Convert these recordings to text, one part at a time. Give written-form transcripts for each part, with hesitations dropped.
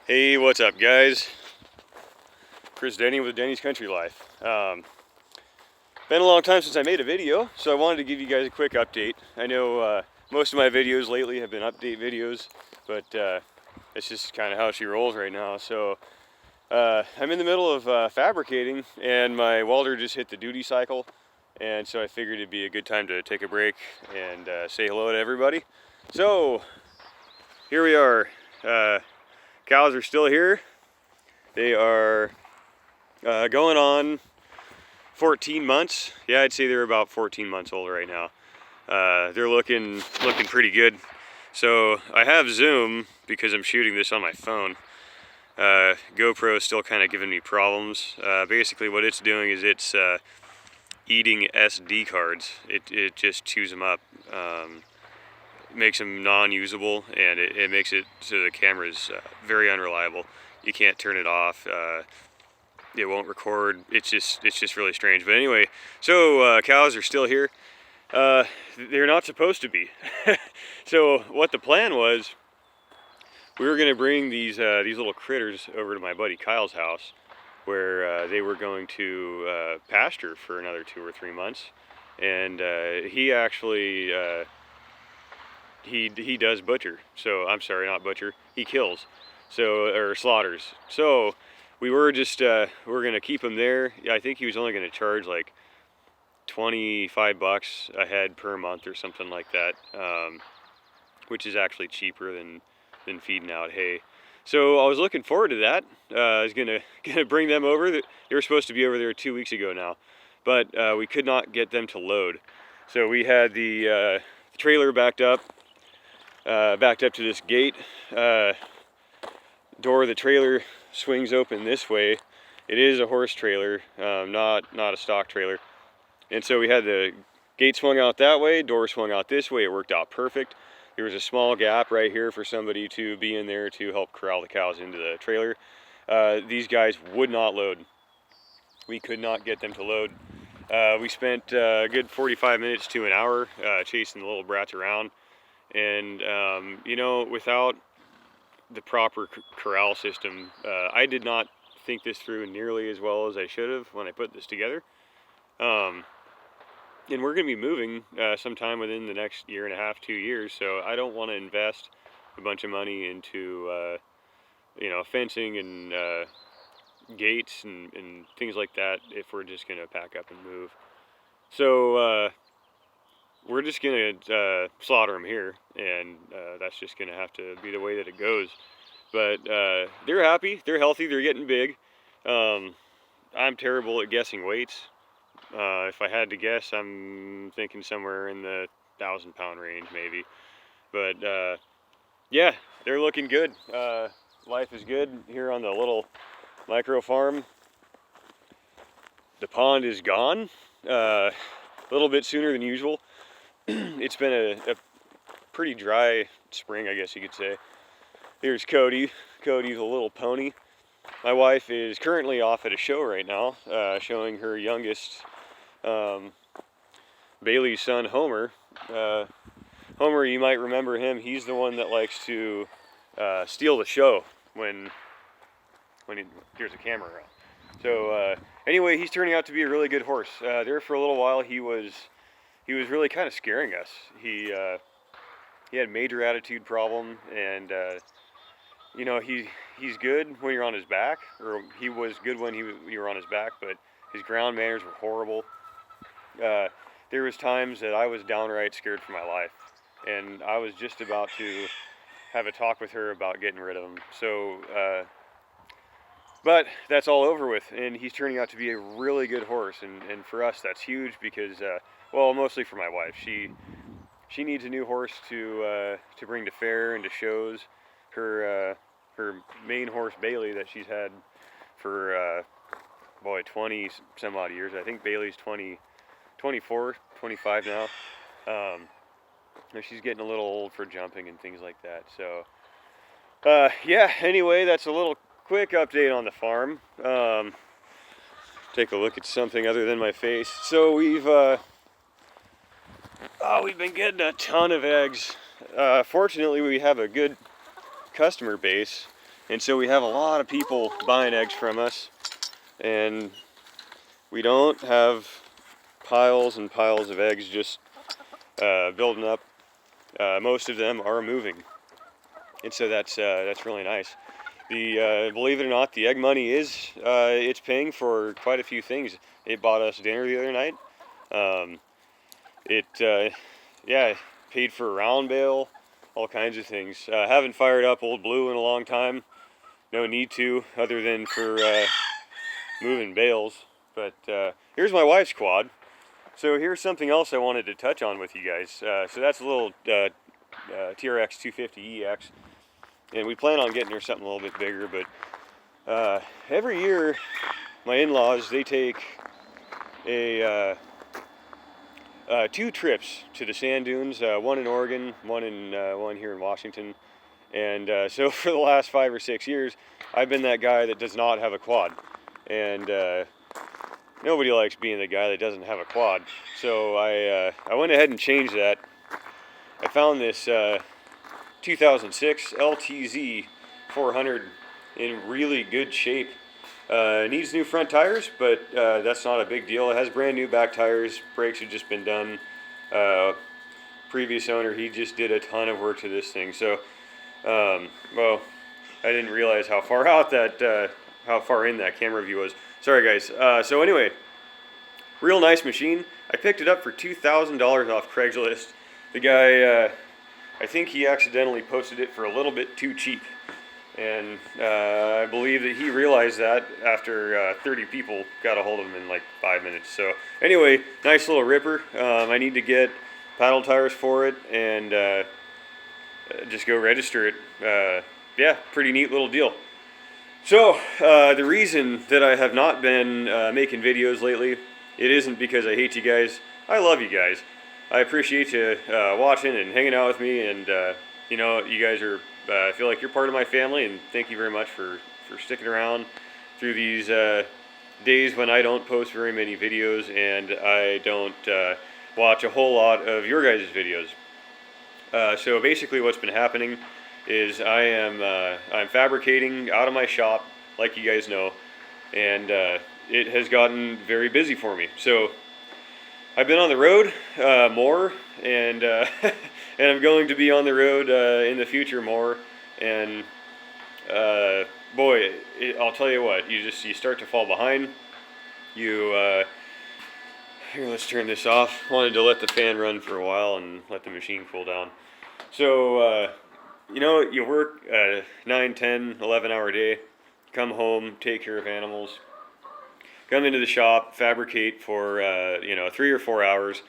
Hey, what's up, guys? Chris Denny with Denny's Country Life. Been a long time since I made a video, so I wanted to give you guys a quick update. I know most of my videos lately have been update videos, but it's just kind of how she rolls right now. So I'm in the middle of fabricating, and my welder just hit the duty cycle, and so I figured it'd be a good time to take a break and say hello to everybody. So here we are. Cows are still here. They are going on 14 months. Yeah, I'd say they're about 14 months old right now. They're looking pretty good. So I have Zoom because I'm shooting this on my phone. GoPro is still kind of giving me problems. Basically what it's doing is it's eating SD cards. It just chews them up. Makes them non-usable, and it makes it so the camera's very unreliable. You can't turn it off. It won't record. It's just really strange. But anyway, so cows are still here. They're not supposed to be. So what the plan was, we were going to bring these little critters over to my buddy Kyle's house, where they were going to pasture for another 2 or 3 months, and he actually he does butcher. So I'm sorry, not butcher. He kills, so or slaughters. So we were just we're gonna keep him there. I think he was only gonna charge like $25 a head per month or something like that, which is actually cheaper than feeding out hay. So I was looking forward to that. I was gonna bring them over. They were supposed to be over there 2 weeks ago now, but we could not get them to load. So we had the trailer backed up to this gate. Door of the trailer swings open this way. It is a horse trailer, not a stock trailer. And so we had the gate swung out that way, door swung out this way. It worked out perfect. There was a small gap right here for somebody to be in there to help corral the cows into the trailer. These guys would not load. We could not get them to load. We spent a good 45 minutes to an hour chasing the little brats around. And you know, without the proper corral system, I did not think this through nearly as well as I should have when I put this together. And we're going to be moving sometime within the next 1.5 to 2 years, so I don't want to invest a bunch of money into you know, fencing and gates and things like that if we're just going to pack up and move. So we're just going to slaughter them here, and that's just going to have to be the way that it goes. But they're happy, they're healthy, they're getting big. I'm terrible at guessing weights. If I had to guess, I'm thinking somewhere in the 1,000-pound range maybe. But yeah, they're looking good. Life is good here on the little micro farm. The pond is gone a little bit sooner than usual. It's been a pretty dry spring, I guess you could say. Here's Cody. Cody's a little pony. My wife is currently off at a show right now, showing her youngest, Bailey's son, Homer. Homer, you might remember him. He's the one that likes to steal the show when there's a camera around. So anyway, he's turning out to be a really good horse. There for a little while, he was really kind of scaring us. He had a major attitude problem, and you know, he's good when you're on his back, or he was good when you were on his back, but his ground manners were horrible. There was times that I was downright scared for my life, and I was just about to have a talk with her about getting rid of him. So, but that's all over with, and he's turning out to be a really good horse, and for us that's huge because, well, mostly for my wife. She needs a new horse to bring to fair and to shows. Her main horse Bailey that she's had for 20 some odd years. I think Bailey's 24, 25 now. She's getting a little old for jumping and things like that. So yeah, anyway, that's a little quick update on the farm. Take a look at something other than my face. So we've been getting a ton of eggs. Fortunately, we have a good customer base. And so we have a lot of people buying eggs from us, and we don't have piles and piles of eggs just building up. Most of them are moving, and so that's really nice. Believe it or not, the egg money it's paying for quite a few things. It bought us dinner the other night. Yeah, paid for a round bale, all kinds of things. Haven't fired up Old Blue in a long time. No need to, other than for moving bales. But here's my wife's quad. So here's something else I wanted to touch on with you guys. So that's a little TRX 250EX, and we plan on getting her something a little bit bigger. But every year, my in-laws, they take two trips to the sand dunes. One in Oregon, one here in Washington. And so for the last 5 or 6 years, I've been that guy that does not have a quad. And nobody likes being the guy that doesn't have a quad. So I went ahead and changed that. I found this 2006 LTZ 400 in really good shape. It needs new front tires, but that's not a big deal. It has brand new back tires. Brakes have just been done. Previous owner, he just did a ton of work to this thing. So, well, I didn't realize how far in that camera view was. Sorry, guys. So anyway, real nice machine. I picked it up for $2,000 off Craigslist. The guy, I think he accidentally posted it for a little bit too cheap. And I believe that he realized that after 30 people got a hold of him in like 5 minutes. So anyway, nice little ripper. I need to get paddle tires for it and just go register it. Yeah, pretty neat little deal. So the reason that I have not been making videos lately, it isn't because I hate you guys. I love you guys. I appreciate you watching and hanging out with me, and you know, you guys are. I feel like you're part of my family, and thank you very much for sticking around through these days when I don't post very many videos and I don't watch a whole lot of your guys' videos. So basically what's been happening is I'm fabricating out of my shop, like you guys know, and it has gotten very busy for me. So I've been on the road more, and and I'm going to be on the road in the future more. And boy, I'll tell you what, you start to fall behind. Here, let's turn this off. Wanted to let the fan run for a while and let the machine cool down. So you know, you work a 9, 10, 11-hour day, come home, take care of animals, come into the shop, fabricate for 3 or 4 hours,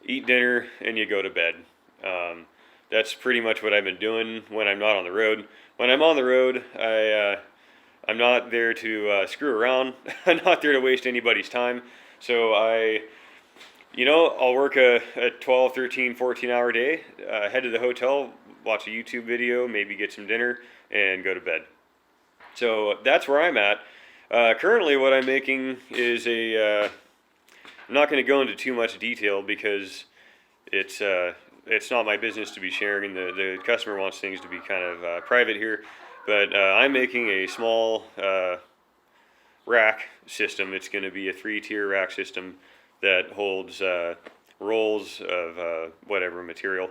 eat dinner, and you go to bed. That's pretty much what I've been doing when I'm not on the road. When I'm on the road, I'm not there to screw around. I'm not there to waste anybody's time. So I'll work a 12, 13, 14-hour day, head to the hotel, watch a YouTube video, maybe get some dinner, and go to bed. So that's where I'm at. Currently what I'm making is I'm not going to go into too much detail because it's not my business to be sharing. The customer wants things to be kind of private here. But I'm making a small rack system. It's going to be a 3-tier rack system that holds rolls of whatever material.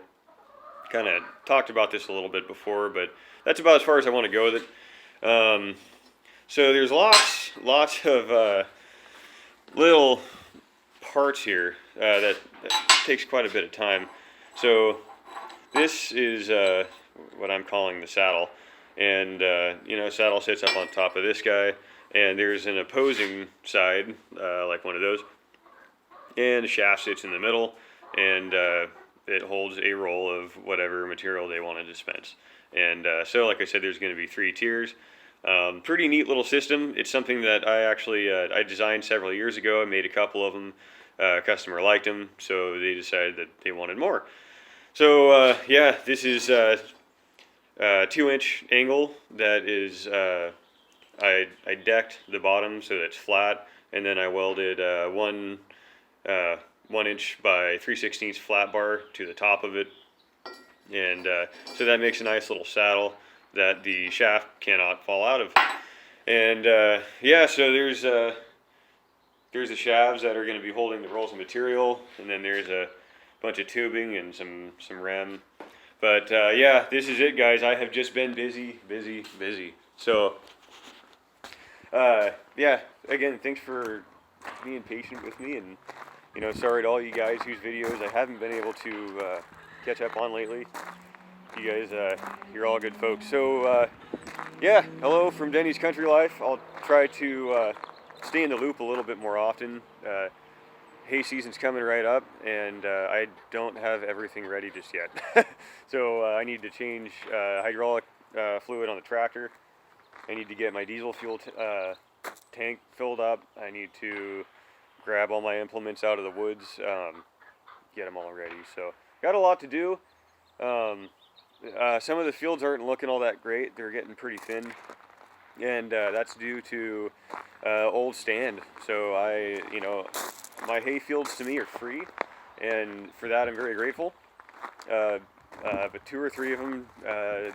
Kind of talked about this a little bit before, but that's about as far as I want to go with it. So there's lots of little parts here that takes quite a bit of time. So this is what I'm calling the saddle, and saddle sits up on top of this guy, and there's an opposing side like one of those, and the shaft sits in the middle, and it holds a roll of whatever material they want to dispense. And so like I said, there's going to be 3 tiers. Pretty neat little system. It's something that I actually I designed several years ago. I made a couple of them. Customer liked them, so they decided that they wanted more. So yeah, this is a 2-inch angle that is I decked the bottom so that's flat, and then I welded 1 inch by 3/16 flat bar to the top of it, and so that makes a nice little saddle. that the shaft cannot fall out of. And yeah, so there's the shafts that are going to be holding the rolls of material, and then there's a bunch of tubing and some rem. But yeah, this is it, guys. I have just been busy. So yeah, again, thanks for being patient with me, and you know, sorry to all you guys whose videos I haven't been able to catch up on lately. You guys, you're all good folks. So yeah, hello from Denny's Country Life. I'll try to stay in the loop a little bit more often. Hay season's coming right up, and I don't have everything ready just yet. So I need to change hydraulic fluid on the tractor. I need to get my diesel fuel tank filled up. I need to grab all my implements out of the woods, get them all ready. So got a lot to do. Some of the fields aren't looking all that great. They're getting pretty thin, and that's due to old stand. So you know, my hay fields to me are free, and for that I'm very grateful. But 2 or 3 of them,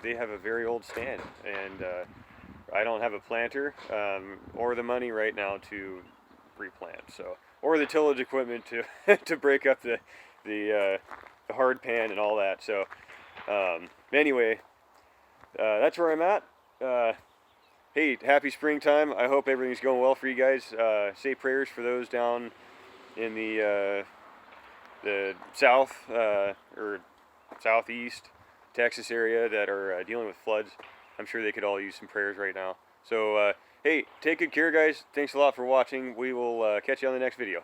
they have a very old stand, and I don't have a planter or the money right now to replant, so, or the tillage equipment to to break up the hard pan and all that. So anyway, that's where I'm at. Hey, happy springtime. I hope everything's going well for you guys. Say prayers for those down in the south or southeast Texas area that are dealing with floods. I'm sure they could all use some prayers right now. So hey, take good care, guys. Thanks a lot for watching. We will catch you on the next video.